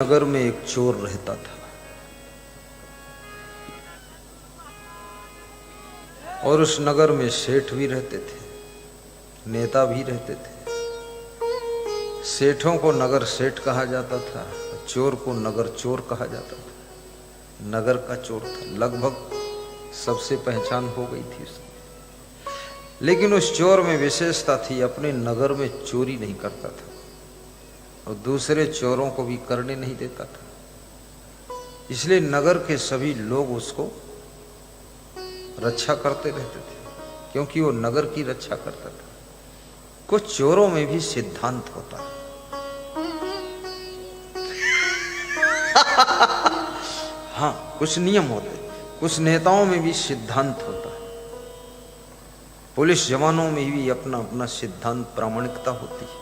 नगर में एक चोर रहता था और उस नगर में सेठ भी रहते थे, नेता भी रहते थे। सेठों को नगर सेठ कहा जाता था, चोर को नगर चोर कहा जाता था। नगर का चोर था, लगभग सबसे पहचान हो गई थी उसकी। लेकिन उस चोर में विशेषता थी, अपने नगर में चोरी नहीं करता था और दूसरे चोरों को भी करने नहीं देता था। इसलिए नगर के सभी लोग उसको रक्षा करते रहते थे, क्योंकि वो नगर की रक्षा करता था। कुछ चोरों में भी सिद्धांत होता है। हाँ, कुछ नियम होते, कुछ नेताओं में भी सिद्धांत होता है। पुलिस जवानों में भी अपना अपना सिद्धांत, प्रामाणिकता होती है।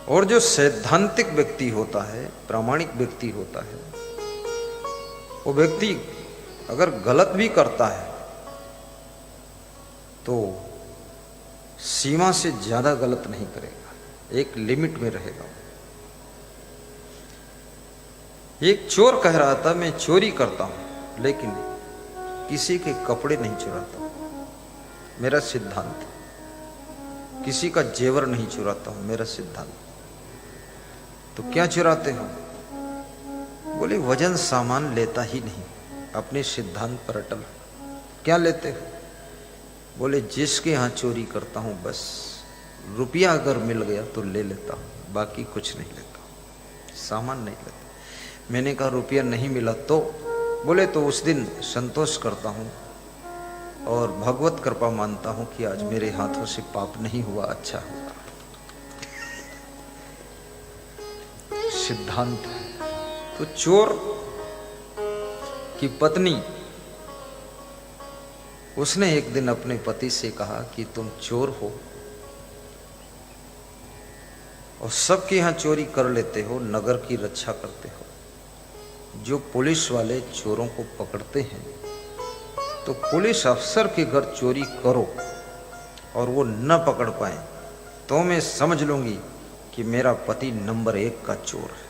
और जो सैद्धांतिक व्यक्ति होता है, प्रामाणिक व्यक्ति होता है, वो व्यक्ति अगर गलत भी करता है तो सीमा से ज्यादा गलत नहीं करेगा, एक लिमिट में रहेगा। एक चोर कह रहा था, मैं चोरी करता हूं लेकिन किसी के कपड़े नहीं चुराता, मेरा सिद्धांत। किसी का जेवर नहीं चुराता हूं, मेरा सिद्धांत। तो क्या चुराते हो? बोले वजन सामान लेता ही नहीं, अपने सिद्धांत पर अटल। क्या लेते हो? बोले जिसके यहां चोरी करता हूं बस रुपया अगर मिल गया तो ले लेता हूं, बाकी कुछ नहीं लेता, सामान नहीं लेता। मैंने कहा रुपया नहीं मिला तो? बोले तो उस दिन संतोष करता हूं और भगवत कृपा मानता हूं कि आज मेरे हाथों से पाप नहीं हुआ, अच्छा हुआ। सिद्धांत है। तो चोर की पत्नी, उसने एक दिन अपने पति से कहा कि तुम चोर हो और सबके यहां चोरी कर लेते हो, नगर की रक्षा करते हो। जो पुलिस वाले चोरों को पकड़ते हैं तो पुलिस अफसर के घर चोरी करो और वो न पकड़ पाए तो मैं समझ लूंगी कि मेरा पति नंबर 1 का चोर है।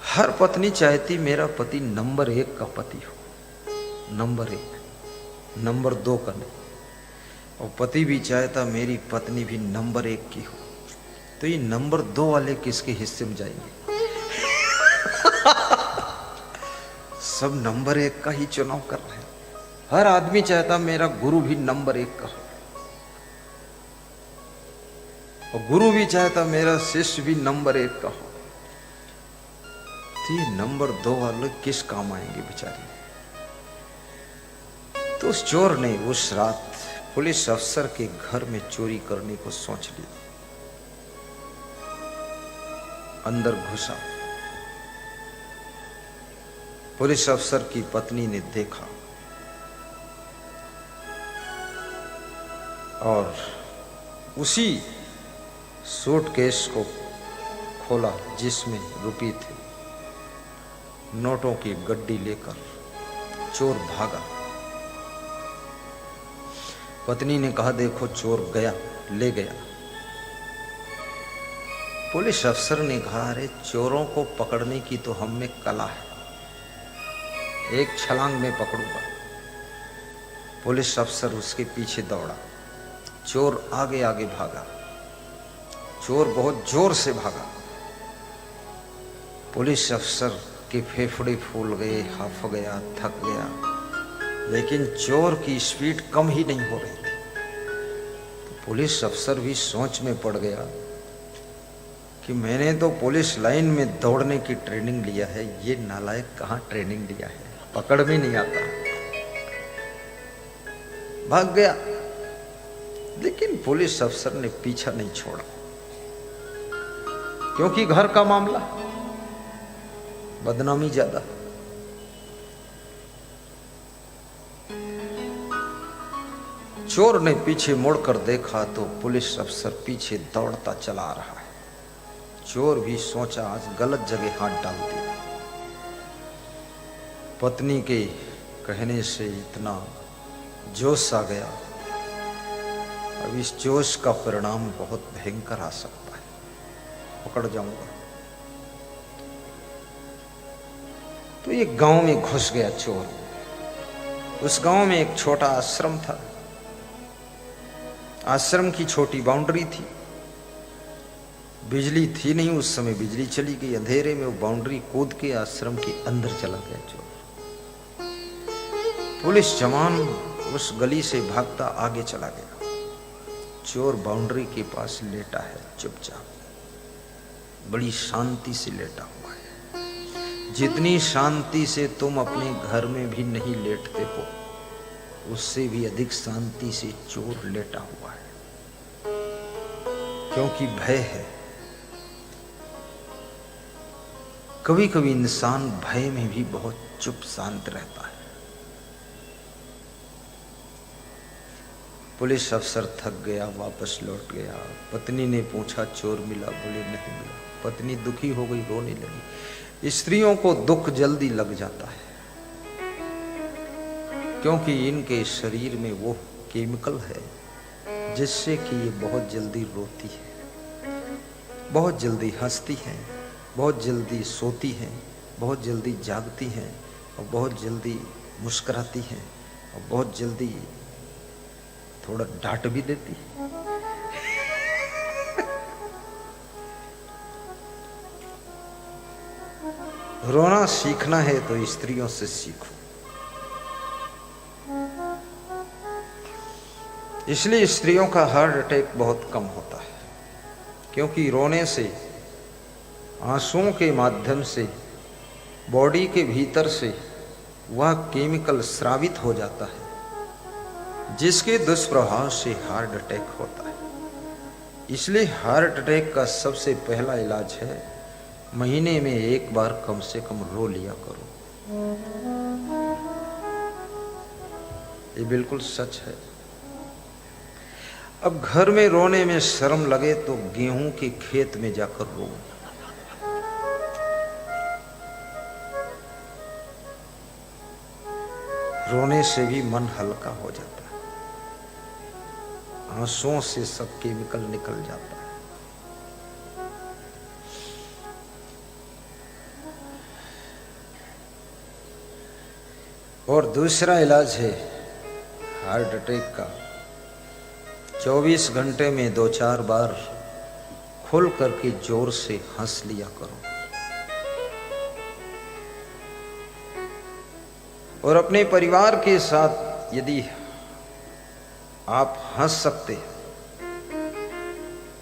हर पत्नी चाहती मेरा पति नंबर 1 का पति हो, नंबर 1, नंबर 2 का नहीं। और पति भी चाहता मेरी पत्नी भी नंबर 1 की हो। तो ये नंबर 2 वाले किसके हिस्से में जाएंगे? सब नंबर 1 का ही चुनाव कर रहे हैं। हर आदमी चाहता मेरा गुरु भी नंबर 1 का हो और गुरु भी चाहता मेरा शिष्य भी नंबर 1 का हो। तो ये नंबर 2 वाले किस काम आएंगे बेचारे? तो उस चोर ने उस रात पुलिस अफसर के घर में चोरी करने को सोच लिया। अंदर घुसा, पुलिस अफसर की पत्नी ने देखा और उसी सूटकेस को खोला जिसमें रुपये थे। नोटों की गड्डी लेकर चोर भागा। पत्नी ने कहा देखो चोर गया, ले गया। पुलिस अफसर ने कहा अरे चोरों को पकड़ने की तो हम में कला है, एक छलांग में पकड़ूंगा। पुलिस अफसर उसके पीछे दौड़ा, चोर आगे आगे भागा। चोर बहुत जोर से भागा। पुलिस अफसर के फेफड़े फूल गए, हाफ गया, थक गया, लेकिन चोर की स्पीड कम ही नहीं हो रही थी। तो पुलिस अफसर भी सोच में पड़ गया कि मैंने तो पुलिस लाइन में दौड़ने की ट्रेनिंग लिया है, ये नालायक कहाँ ट्रेनिंग लिया है, पकड़ में नहीं आता। भाग गया, लेकिन पुलिस अफसर ने पीछा नहीं छोड़ा, क्योंकि घर का मामला, बदनामी ज्यादा। चोर ने पीछे मुड़कर देखा तो पुलिस अफसर पीछे दौड़ता चला आ रहा है। चोर भी सोचा आज गलत जगह हाथ डाल दिया। पत्नी के कहने से इतना जोश आ गया अब इस जोश का परिणाम बहुत भयंकर आ सकता है, पकड़ जाऊंगा। तो ये गांव में घुस गया चोर। उस गांव में एक छोटा आश्रम था। आश्रम की छोटी बाउंड्री थी, बिजली थी नहीं उस समय, बिजली चली गई। अंधेरे में वो बाउंड्री कूद के आश्रम के अंदर चला गया चोर। पुलिस जवान उस गली से भागता आगे चला गया। चोर बाउंड्री के पास लेटा है चुपचाप, बड़ी शांति से लेटा हुआ है। जितनी शांति से तुम अपने घर में भी नहीं लेटते हो, उससे भी अधिक शांति से चोर लेटा हुआ है, क्योंकि भय है। कभी कभी इंसान भय में भी बहुत चुप शांत रहता है। पुलिस अफसर थक गया, वापस लौट गया। पत्नी ने पूछा चोर मिला? बोले नहीं मिला। पत्नी दुखी हो गई, रोने लगी। स्त्रियों को दुख जल्दी लग जाता है, क्योंकि इनके शरीर में वो केमिकल है जिससे कि ये बहुत जल्दी रोती है, बहुत जल्दी हंसती हैं, बहुत जल्दी सोती हैं, बहुत जल्दी जागती हैं, और बहुत जल्दी मुस्कुराती हैं, और बहुत जल्दी थोड़ा डांट भी देती है। रोना सीखना है तो स्त्रियों से सीखो। इसलिए स्त्रियों का हार्ट अटैक बहुत कम होता है, क्योंकि रोने से, आंसुओं के माध्यम से बॉडी के भीतर से वह केमिकल स्रावित हो जाता है, जिसके दुष्प्रभाव से हार्ट अटैक होता है। इसलिए हार्ट अटैक का सबसे पहला इलाज है, महीने में एक बार कम से कम रो लिया करो। ये बिल्कुल सच है। अब घर में रोने में शर्म लगे तो गेहूं के खेत में जाकर रो। रोने से भी मन हल्का हो जाता है, आंसुओं से सब केमिकल निकल जाता है। और दूसरा इलाज है हार्ट अटैक का, 24 घंटे में 2-4 बार खुल करके जोर से हंस लिया करो। और अपने परिवार के साथ यदि आप हंस सकते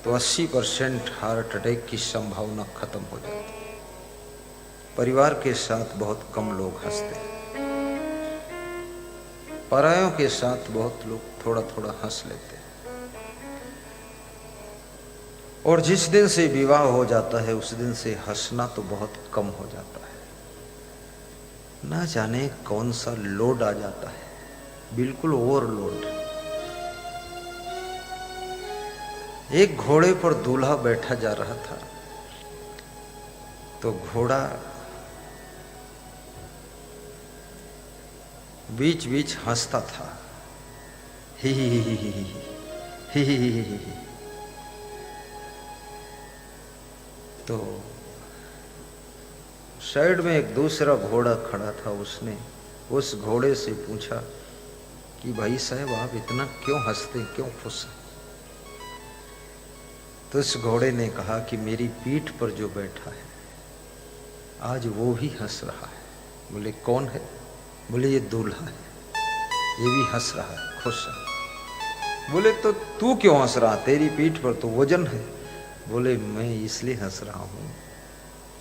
तो 80% हार्ट अटैक की संभावना खत्म हो जाती है। परिवार के साथ बहुत कम लोग हंसते हैं, परायों के साथ बहुत लोग थोड़ा थोड़ा हंस लेते हैं। और जिस दिन से विवाह हो जाता है उस दिन से हंसना तो बहुत कम हो जाता है। ना जाने कौन सा लोड आ जाता है, बिल्कुल ओवरलोड। एक घोड़े पर दूल्हा बैठा जा रहा था, तो घोड़ा बीच बीच हंसता था, ही ही ही ही ही ही ही ही ही। तो साइड में एक दूसरा घोड़ा खड़ा था, उसने उस घोड़े से पूछा कि भाई साहब आप इतना क्यों हंसते, क्यों खुश हैं? तो उस घोड़े ने कहा कि मेरी पीठ पर जो बैठा है आज वो भी हंस रहा है। बोले कौन है? बोले ये दूल्हा है, ये भी हंस रहा है, खुश है। बोले तो तू क्यों हंस रहा, तेरी पीठ पर तो वजन है। बोले मैं इसलिए हंस रहा हूँ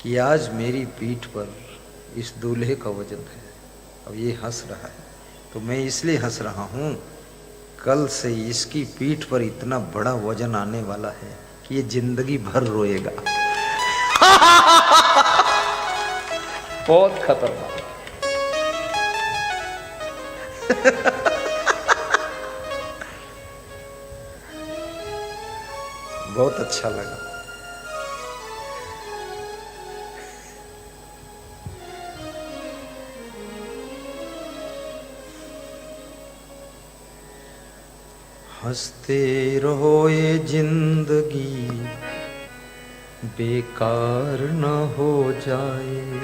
कि आज मेरी पीठ पर इस दूल्हे का वजन है, अब ये हंस रहा है तो मैं इसलिए हंस रहा हूँ, कल से इसकी पीठ पर इतना बड़ा वजन आने वाला है कि ये जिंदगी भर रोएगा। बहुत खतरनाक। बहुत अच्छा लगा। हंसते रहो ये जिंदगी बेकार न हो जाए,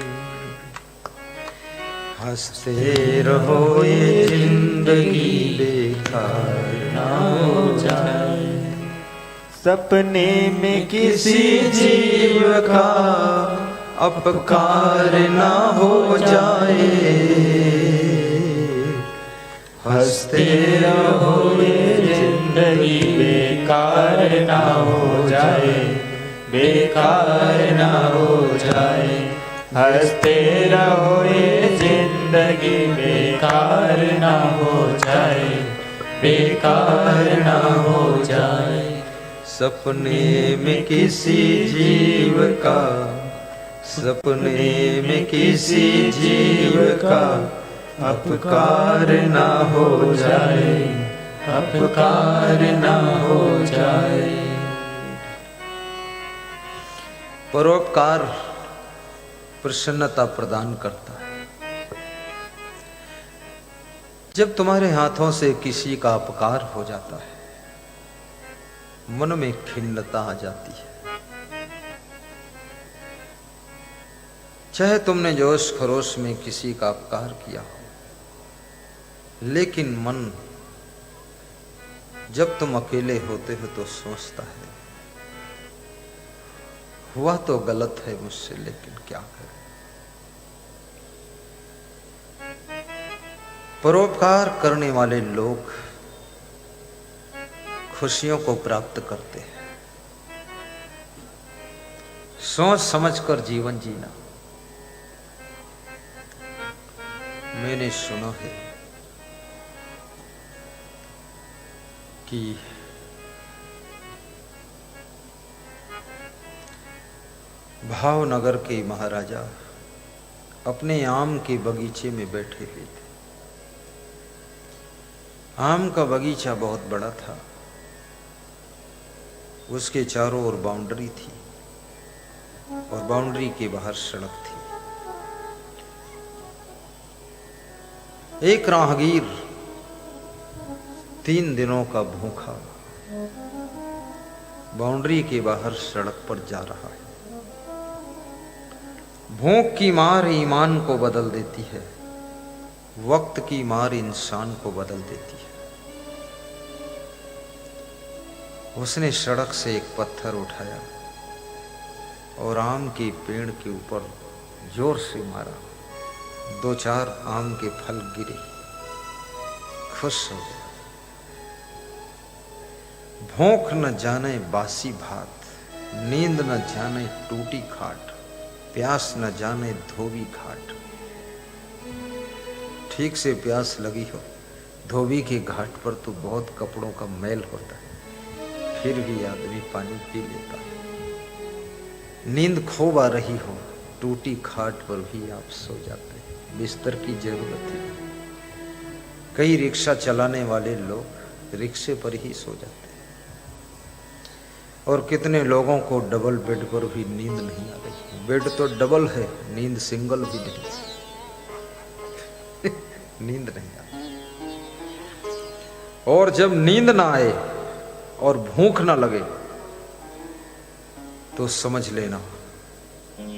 हंसते रहो ये जिंदगी बेकार न हो जाए। सपने में किसी जीव का अपकार न हो जाए, हंसते रहो ये जिंदगी बेकार ना हो जाए, बेकार ना हो जाए। हंसते रहो ये जिंदगी बेकार ना हो जाए, बेकार ना हो जाए। सपने में किसी जीव का, सपने में किसी जीव का अपकार ना हो जाए, अपकार ना हो जाए। परोपकार प्रसन्नता प्रदान करता है। जब तुम्हारे हाथों से किसी का अपकार हो जाता है, मन में खिन्नता आ जाती है। चाहे तुमने जोश खरोश में किसी का अपकार किया हो, लेकिन मन जब तुम अकेले होते हो तो सोचता है हुआ तो गलत है मुझसे, लेकिन क्या करें। परोपकार करने वाले लोग खुशियों को प्राप्त करते हैं। सोच समझकर जीवन जीना। मैंने सुना है कि भावनगर के महाराजा अपने आम के बगीचे में बैठे हुए थे। आम का बगीचा बहुत बड़ा था, उसके चारों ओर बाउंड्री थी और बाउंड्री के बाहर सड़क थी। एक राहगीर 3 दिनों का भूखा बाउंड्री के बाहर सड़क पर जा रहा है। भूख की मार ईमान को बदल देती है, वक्त की मार इंसान को बदल देती है। उसने सड़क से एक पत्थर उठाया और आम के पेड़ के ऊपर जोर से मारा। 2-4 आम के फल गिरे। खुश हो गया। भूख न जाने बासी भात, नींद न जाने टूटी खाट, प्यास न जाने धोबी घाट। ठीक से प्यास लगी हो, धोबी के घाट पर तो बहुत कपड़ों का मैल होता है, फिर भी आदमी पानी पी लेता है। नींद खूब आ रही हो, टूटी खाट पर भी आप सो जाते हैं। बिस्तर की जरूरत है। कई रिक्शा चलाने वाले लोग रिक्शे पर ही सो जाते हैं। और कितने लोगों को डबल बेड पर भी नींद नहीं आ रही। बेड तो डबल है, नींद सिंगल भी नहीं। नींद नहीं आ रही। और जब नींद ना आए और भूख ना लगे तो समझ लेना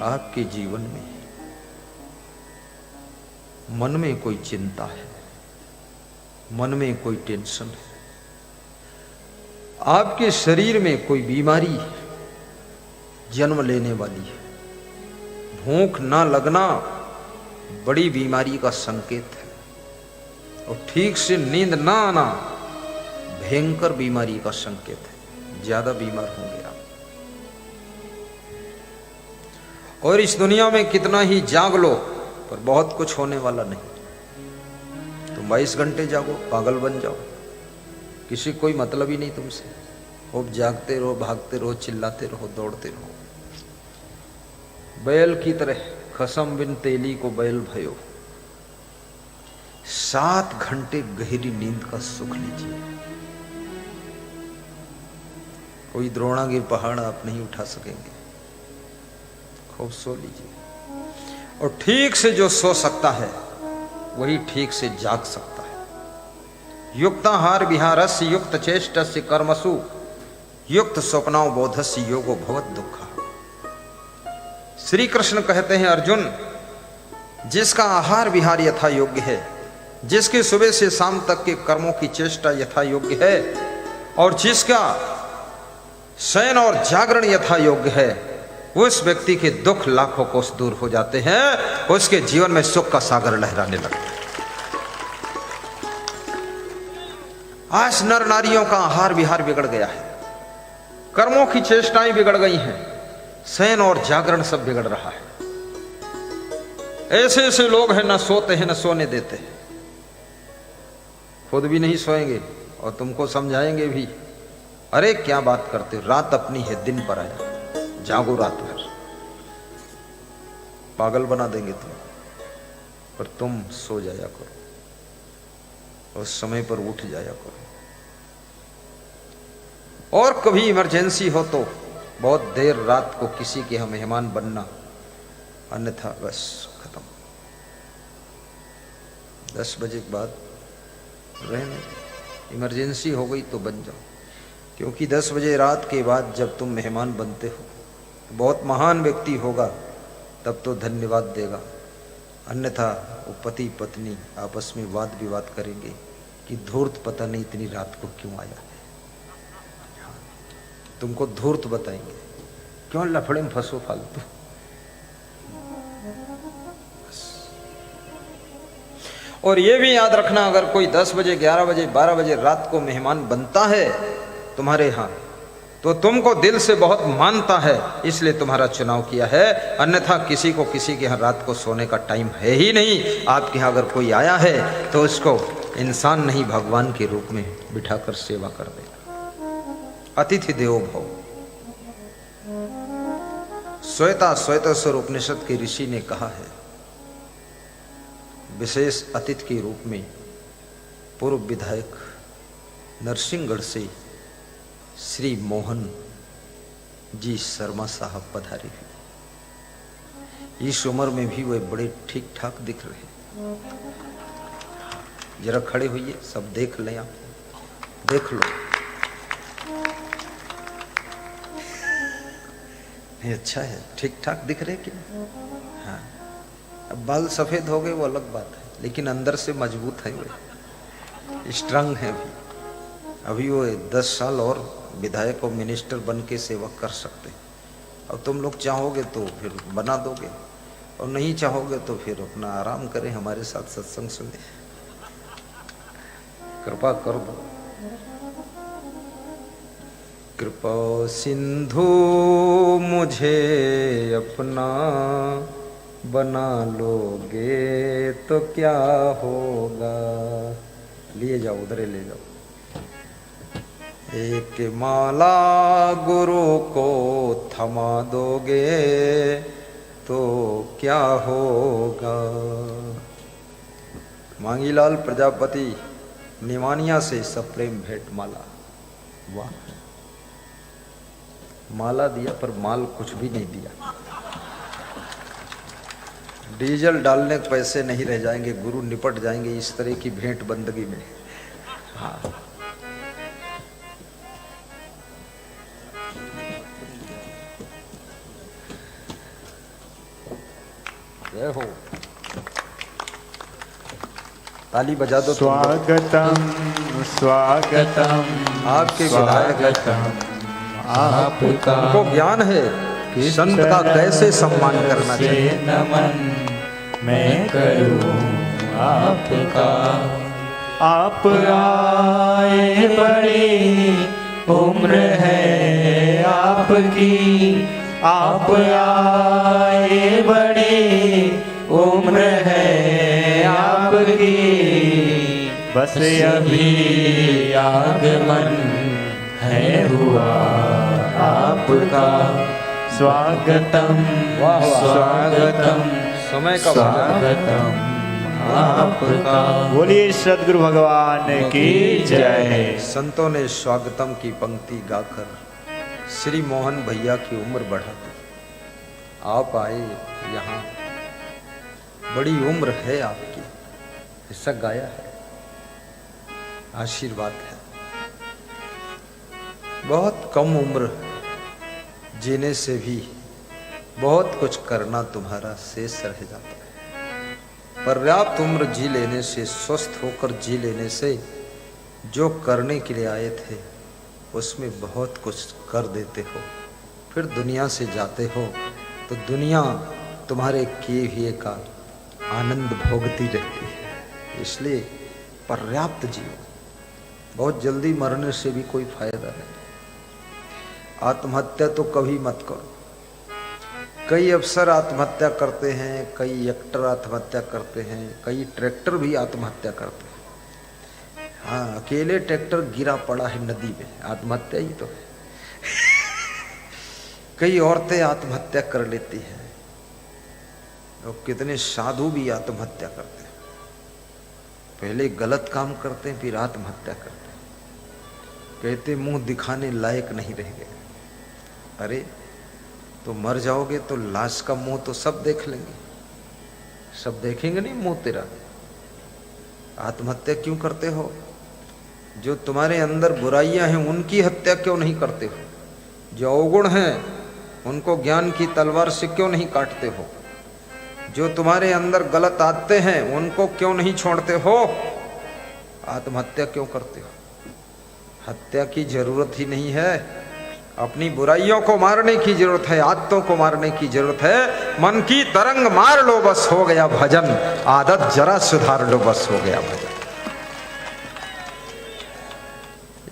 आपके जीवन में मन में कोई चिंता है, मन में कोई टेंशन है, आपके शरीर में कोई बीमारी जन्म लेने वाली है। भूख ना लगना बड़ी बीमारी का संकेत है, और ठीक से नींद ना आना भयंकर बीमारी का संकेत है। ज्यादा बीमार होंगे आप। और इस दुनिया में कितना ही जाग लो, पर बहुत कुछ होने वाला नहीं। तुम 22 घंटे जागो, पागल बन जाओ, किसी कोई मतलब ही नहीं तुमसे। खूब जागते रहो, भागते रहो, चिल्लाते रहो, दौड़ते रहो। बैल की तरह खसम बिन तेली को बैल भयो। 7 घंटे गहरी नींद का सुख लीजिए। कोई द्रोणागिर पहाड़ आप नहीं उठा सकेंगे। खूब सो लीजिए। और ठीक से जो सो सकता है वही ठीक से जाग सकता है। युक्ताहार विहारस्य युक्त चेष्टस्य कर्मसु युक्त स्वप्नाओ बोधस्य योगो भवत दुख। श्री कृष्ण कहते हैं अर्जुन, जिसका आहार विहार यथा योग्य है, जिसके सुबह से शाम तक के कर्मों की चेष्टा यथा योग्य है, और जिसका शयन और जागरण यथा योग्य है, उस व्यक्ति के दुख लाखों कोस दूर हो जाते हैं, उसके जीवन में सुख का सागर लहराने लगता है। आज नर नारियों का आहार विहार बिगड़ गया है, कर्मों की चेष्टाएं बिगड़ गई हैं, शयन और जागरण सब बिगड़ रहा है। ऐसे ऐसे लोग हैं, न सोते हैं न सोने देते हैं, खुद भी नहीं सोएंगे और तुमको समझाएंगे भी, अरे क्या बात करते हो, रात अपनी है, दिन पर आया, जागो रात भर। पागल बना देंगे तुम, पर तुम सो जाया करो और समय पर उठ जाया करो। और कभी इमरजेंसी हो तो बहुत देर रात को किसी के यहाँ मेहमान बनना, अन्यथा बस खत्म। 10 बजे के बाद रहने, इमरजेंसी हो गई तो बन जाओ, क्योंकि 10 बजे रात के बाद जब तुम मेहमान बनते हो, बहुत महान व्यक्ति होगा तब तो धन्यवाद देगा, अन्यथा वो पति पत्नी आपस में वाद विवाद करेंगे कि धूर्त पता नहीं इतनी रात को क्यों आया है। तुमको धूर्त बताएंगे, क्यों लफड़े में फंसो फालतू। और ये भी याद रखना, अगर कोई 10 बजे 11 बजे 12 बजे रात को मेहमान बनता है तुम्हारे यहाँ, तो तुमको दिल से बहुत मानता है, इसलिए तुम्हारा चुनाव किया है, अन्यथा किसी को किसी के यहाँ रात को सोने का टाइम है ही नहीं। आपके यहाँ अगर कोई आया है तो उसको इंसान नहीं भगवान के रूप में बिठाकर सेवा कर देगा। अतिथि देवो भव। श्वेतेश्वर उपनिषद के ऋषि ने कहा है, विशेष अतिथि के रूप में पूर्व विधायक नरसिंहगढ़ से श्री मोहन जी शर्मा साहब पधारे हुए। इस उम्र में भी वे बड़े ठीक ठाक दिख रहे। जरा खड़े होइए, सब देख लें, आप देख लो। ये अच्छा है, ठीक ठाक दिख रहे कि? हाँ, अब बाल सफेद हो गए वो अलग बात है, लेकिन अंदर से मजबूत है, वे स्ट्रांग है। अभी वो 10 साल और विधायक और मिनिस्टर बन के सेवा कर सकते। अब तुम लोग चाहोगे तो फिर बना दोगे, और नहीं चाहोगे तो फिर अपना आराम करें, हमारे साथ सत्संग सुने। कृपा कर दो। कृपा सिंधु मुझे अपना बना लोगे तो क्या होगा। लिए जाओ, उधर ले जाओ। एक माला गुरु को थमा दोगे तो क्या होगा। मांगीलाल प्रजापति निवानिया से सप्रेम भेंट माला। वाह, माला दिया पर माल कुछ भी नहीं दिया। डीजल डालने के पैसे नहीं रह जाएंगे, गुरु निपट जाएंगे इस तरह की भेंट बंदगी में। हाँ, जय हो। ताली बजा दो। स्वागतम स्वागतम आपके स्वागतम आपका। को ज्ञान है कि संत का कैसे सम्मान करना चाहिए। नमन मैं करूं आपका। आप आए, बड़ी उम्र है आपकी। आप आए, बड़ी उम्र है आपकी। बस अभी आगमन है हुआ आपका। स्वागतम स्वागतम समय का स्वागतम आपका। बोलिए सद्गुरु भगवान की जय। संतों ने स्वागतम की पंक्ति गाकर श्री मोहन भैया की उम्र बढ़ा दी। आप आए यहाँ, बड़ी उम्र है आपकी, ऐसा गाया है। आशीर्वाद है। बहुत कम उम्र जीने से भी बहुत कुछ करना तुम्हारा शेष रह जाता है। पर्याप्त उम्र जी लेने से, स्वस्थ होकर जी लेने से जो करने के लिए आए थे उसमें बहुत कुछ कर देते हो। फिर दुनिया से जाते हो तो दुनिया तुम्हारे किए हुए का आनंद भोगती रहती है। इसलिए पर्याप्त जियो। बहुत जल्दी मरने से भी कोई फायदा नहीं। आत्महत्या तो कभी मत करो। कई अफसर आत्महत्या करते हैं, कई एक्टर आत्महत्या करते हैं, कई ट्रैक्टर भी आत्महत्या करते हैं। हाँ, अकेले ट्रैक्टर गिरा पड़ा है नदी में, आत्महत्या ही तो है। कई औरतें आत्महत्या कर लेती हैं और कितने साधु भी आत्महत्या करते हैं। पहले गलत काम करते हैं फिर आत्महत्या करते हैं। कहते मुंह दिखाने लायक नहीं रह गए। अरे तो मर जाओगे तो लाश का मुंह तो सब देख लेंगे, सब देखेंगे नहीं मुंह तेरा। आत्महत्या क्यों करते हो? जो तुम्हारे अंदर बुराइयां हैं उनकी हत्या क्यों नहीं करते हो? जो अवगुण हैं उनको ज्ञान की तलवार से क्यों नहीं काटते हो? जो तुम्हारे अंदर गलत आदतें हैं उनको क्यों नहीं छोड़ते हो? आत्महत्या क्यों करते हो? हत्या की जरूरत ही नहीं है। अपनी बुराइयों को मारने की जरूरत है, आदतों को मारने की जरूरत है। मन की तरंग मार लो बस हो गया भजन, आदत जरा सुधार लो बस हो गया भजन।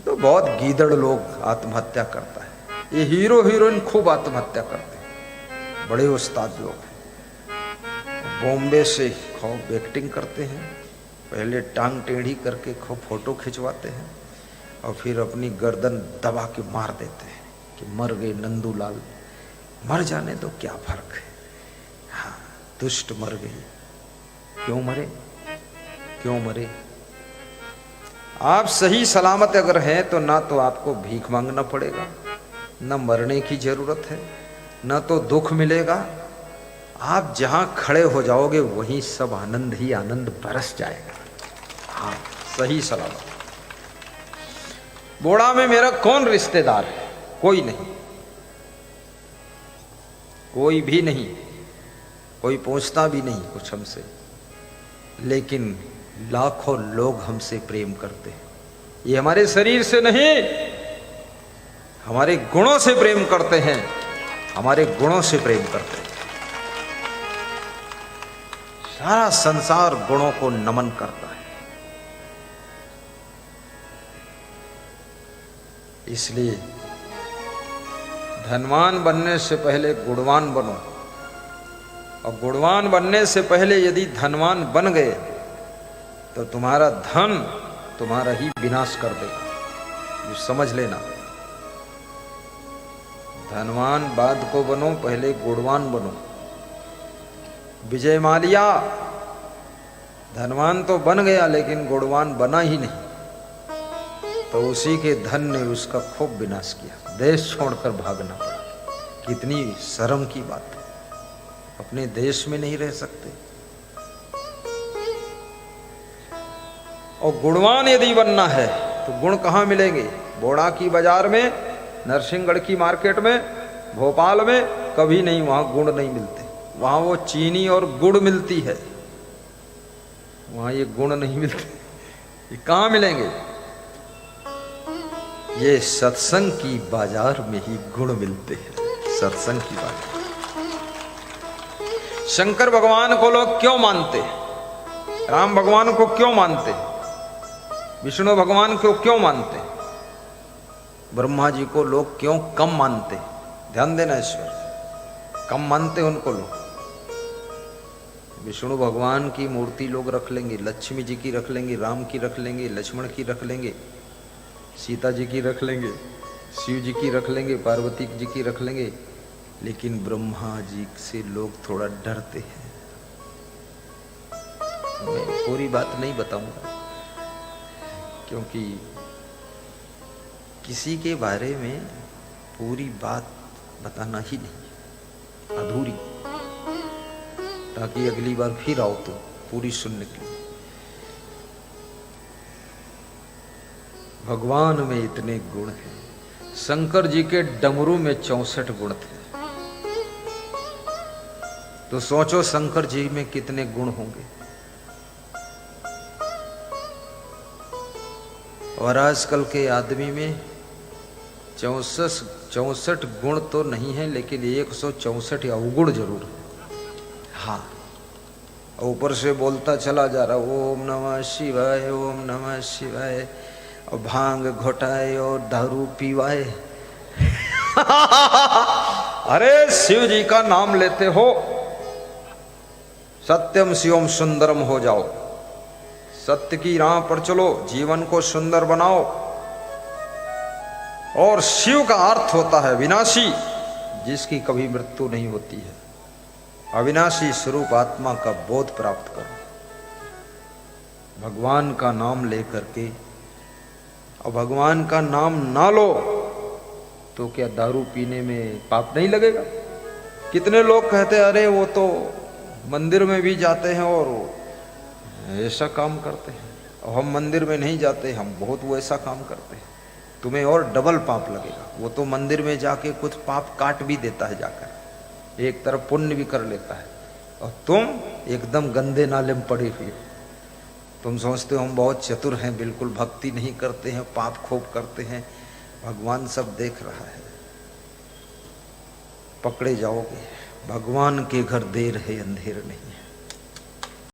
तो बहुत गीदड़ लोग आत्महत्या करता है। ये हीरो हीरोइन खूब आत्महत्या करते हैं, बड़े उस्ताद लोग हैं। बॉम्बे से खूब एक्टिंग करते हैं, पहले टांग टेढ़ी करके खूब फोटो खिंचवाते हैं और फिर अपनी गर्दन दबा के मार देते हैं कि मर गए नंदूलाल। मर जाने तो क्या फर्क है। हाँ, दुष्ट मर गई। क्यों मरे? क्यों मरे? आप सही सलामत अगर हैं तो ना तो आपको भीख मांगना पड़ेगा, न मरने की जरूरत है, न तो दुख मिलेगा। आप जहां खड़े हो जाओगे वहीं सब आनंद ही आनंद बरस जाएगा। हाँ, सही सलामत। बोड़ा में मेरा कौन रिश्तेदार है? कोई नहीं, कोई भी नहीं, कोई पूछता भी नहीं कुछ हमसे। लेकिन लाखों लोग हमसे प्रेम करते हैं। ये हमारे शरीर से नहीं, हमारे गुणों से प्रेम करते हैं, हमारे गुणों से प्रेम करते हैं। सारा संसार गुणों को नमन करता है। इसलिए धनवान बनने से पहले गुणवान बनो, और गुणवान बनने से पहले यदि धनवान बन गए तो तुम्हारा धन तुम्हारा ही विनाश कर देगा। ये समझ लेना। धनवान बाद को बनो, पहले गुणवान बनो। विजय माल्या धनवान तो बन गया लेकिन गुणवान बना ही नहीं, तो उसी के धन ने उसका खूब विनाश किया। देश छोड़कर भागना पड़ा। कितनी शर्म की बात है। अपने देश में नहीं रह सकते। और गुणवान यदि बनना है तो गुण कहाँ मिलेंगे? बोड़ा की बाजार में, नरसिंहगढ़ की मार्केट में, भोपाल में कभी नहीं, वहां गुण नहीं मिलते। वहां वो चीनी और गुड़ मिलती है, वहां ये गुण नहीं मिलते। ये कहाँ मिलेंगे? ये सत्संग की बाजार में ही गुण मिलते हैं। सत्संग की बाजार। शंकर भगवान को लोग क्यों मानते? राम भगवान को क्यों मानते? विष्णु भगवान को क्यों मानते? ब्रह्मा जी को लोग क्यों कम मानते? ध्यान देना ईश्वर, कम मानते उनको लोग। विष्णु भगवान की मूर्ति लोग रख लेंगे, लक्ष्मी जी की रख लेंगे, राम की रख लेंगे, लक्ष्मण की रख लेंगे, सीता जी की रख लेंगे, शिव जी की रख लेंगे, पार्वती जी की रख लेंगे, लेकिन ब्रह्मा जी से लोग थोड़ा डरते हैं। मैं पूरी बात नहीं बताऊंगा क्योंकि किसी के बारे में पूरी बात बताना ही नहीं, अधूरी, ताकि अगली बार फिर आओ तो पूरी सुनने के लिए। भगवान में इतने गुण हैं। शंकर जी के डमरू में 64 गुण थे। तो सोचो शंकर जी में कितने गुण होंगे। और आजकल के आदमी में 64 गुण तो नहीं है, लेकिन 164 अवगुण जरूर है। हाँ, ऊपर से बोलता चला जा रहा ओम नमः शिवाय, ओम नमः शिवाय, और भांग घोटाए और दारू पीवाए। अरे शिव जी का नाम लेते हो, सत्यम शिवम सुंदरम हो जाओ, सत्य की राह पर चलो, जीवन को सुंदर बनाओ। और शिव का अर्थ होता है विनाशी, जिसकी कभी मृत्यु नहीं होती है। अविनाशी स्वरूप आत्मा का बोध प्राप्त करो। भगवान का नाम लेकर के, और भगवान का नाम ना लो तो क्या दारू पीने में पाप नहीं लगेगा? कितने लोग कहते हैं अरे वो तो मंदिर में भी जाते हैं और ऐसा काम करते हैं, और हम मंदिर में नहीं जाते, हम बहुत वो ऐसा काम करते हैं। तुम्हें और डबल पाप लगेगा। वो तो मंदिर में जाके कुछ पाप काट भी देता है, जाकर एक तरफ पुण्य भी कर लेता है, और तुम एकदम गंदे नाले में पड़े हुए हो। तुम सोचते हो हम बहुत चतुर हैं, बिल्कुल भक्ति नहीं करते हैं, पाप खूब करते हैं। भगवान सब देख रहा है, पकड़े जाओगे। भगवान के घर देर है, अंधेर नहीं है।